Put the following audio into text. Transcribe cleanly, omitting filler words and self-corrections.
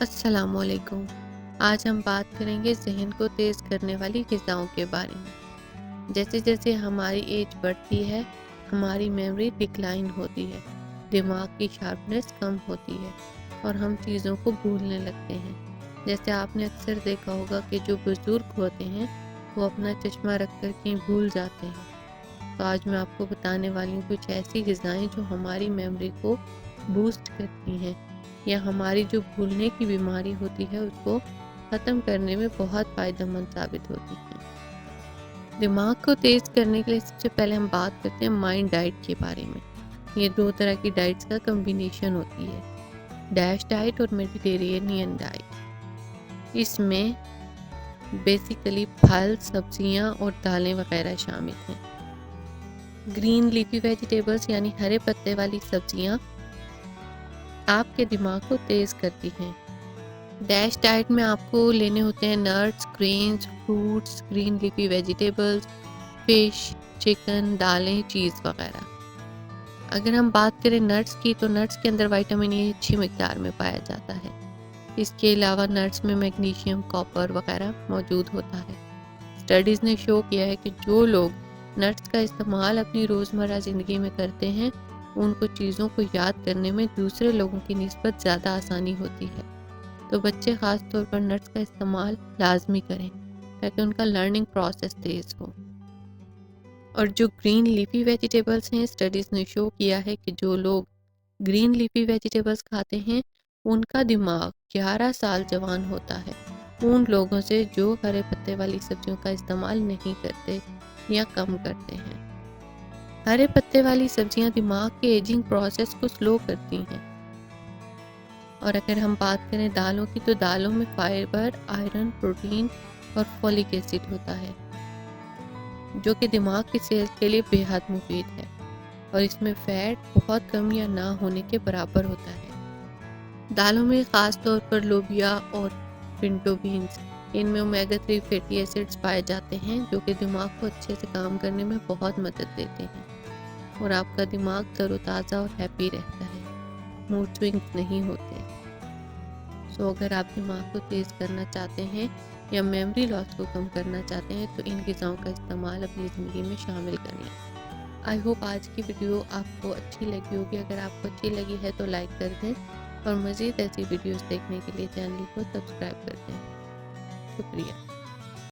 السلام علیکم۔ آج ہم بات کریں گے ذہن کو تیز کرنے والی غذاؤں کے بارے میں۔ جیسے جیسے ہماری ایج بڑھتی ہے، ہماری میموری ڈکلائن ہوتی ہے، دماغ کی شارپنیس کم ہوتی ہے اور ہم چیزوں کو بھولنے لگتے ہیں۔ جیسے آپ نے اکثر دیکھا ہوگا کہ جو بزرگ ہوتے ہیں وہ اپنا چشمہ رکھ کر کہیں بھول جاتے ہیں۔ تو آج میں آپ کو بتانے والی ہوں کچھ ایسی غذائیں جو ہماری میموری کو بوسٹ کرتی ہیں یا ہماری جو بھولنے کی بیماری ہوتی ہے اس کو ختم کرنے میں بہت فائدہ مند ثابت ہوتی ہیں۔ دماغ کو تیز کرنے کے لیے سب سے پہلے ہم بات کرتے ہیں مائنڈ ڈائٹ کے بارے میں۔ یہ 2 طرح کی ڈائٹس کا کمبینیشن ہوتی ہے، ڈیش ڈائٹ اور میڈیٹیرینین ڈائٹ۔ اس میں بیسیکلی پھل، سبزیاں اور دالیں وغیرہ شامل ہیں۔ گرین لیفی ویجیٹیبلز یعنی ہرے پتے والی سبزیاں آپ کے دماغ کو تیز کرتی ہیں۔ ڈیش ڈائٹ میں آپ کو لینے ہوتے ہیں nuts, greens, fruits, green leafy vegetables, fish, chicken, دالیں، چیز وغیرہ۔ اگر ہم بات کریں نٹس کی تو نٹس کے اندر وٹامن اے اچھی مقدار میں پایا جاتا ہے۔ اس کے علاوہ نٹس میں میگنیشیم، کاپر وغیرہ موجود ہوتا ہے۔ اسٹڈیز نے شو کیا ہے کہ جو لوگ نٹس کا استعمال اپنی روزمرہ زندگی میں کرتے ہیں ان کو چیزوں کو یاد کرنے میں دوسرے لوگوں کی نسبت زیادہ آسانی ہوتی ہے۔ تو بچے خاص طور پر نٹس کا استعمال لازمی کریں تاکہ ان کا لرننگ پروسیس تیز ہو۔ اور جو گرین لیفی ویجیٹیبلز ہیں، اسٹڈیز نے شو کیا ہے کہ جو لوگ گرین لیفی ویجیٹیبلز کھاتے ہیں ان کا دماغ 11 سال جوان ہوتا ہے ان لوگوں سے جو ہرے پتے والی سبزیوں کا استعمال نہیں کرتے یا کم کرتے ہیں۔ ہرے پتے والی سبزیاں دماغ کے ایجنگ پروسیس کو سلو کرتی ہیں۔ اور اگر ہم بات کریں دالوں کی تو دالوں میں فائبر، آئرن، پروٹین اور فولک ایسڈ ہوتا ہے جو کہ دماغ کی صحت کے لیے بے حد مفید ہے، اور اس میں فیٹ بہت کم یا نہ ہونے کے برابر ہوتا ہے۔ دالوں میں خاص طور پر لوبیا اور پنٹو بینز، ان میں اومیگا 3 فیٹی ایسڈز پائے جاتے ہیں جو کہ دماغ کو اچھے سے کام کرنے میں بہت مدد دیتے ہیں اور آپ کا دماغ تر و تازہ اور ہیپی رہتا ہے، موڈ سوئنگز نہیں ہوتے۔ اگر آپ دماغ کو تیز کرنا چاہتے ہیں یا میموری لاس کو کم کرنا چاہتے ہیں تو ان غذاؤں کا استعمال اپنی زندگی میں شامل کریں۔ آئی ہوپ آج کی ویڈیو آپ کو اچھی لگی ہوگی۔ اگر آپ کو اچھی لگی ہے تو لائک کر دیں اور مزید ایسی ویڈیوز دیکھنے کے لیے چینل کو سبسکرائب کر دیں۔ شکریہ۔